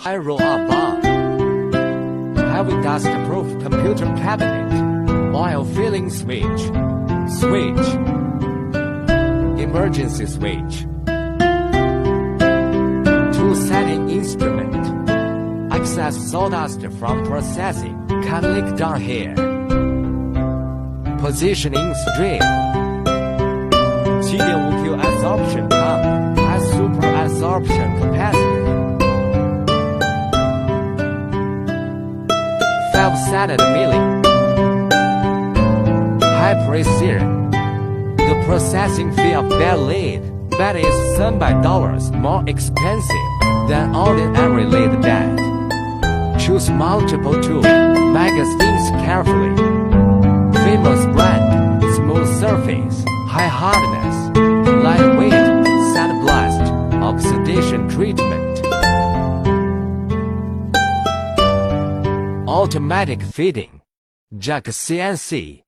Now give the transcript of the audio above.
high roll-up bar, heavy dust-proof computer cabinet, oil filling switch, emergency switch, tool setting instrument, excess sawdust from processing can leak down here, positioning string, 7.5Q absorption pump has super absorption capacity, 5-sided milling, high precision. The processing fee of that lead bed is $7 more expensive than ordinary lead bed. Choose multiple tool magazines carefully. Famous brand, smooth surface, high hardness, lightweight, sandblast, oxidation treatment. Automatic feeding, jack CNC.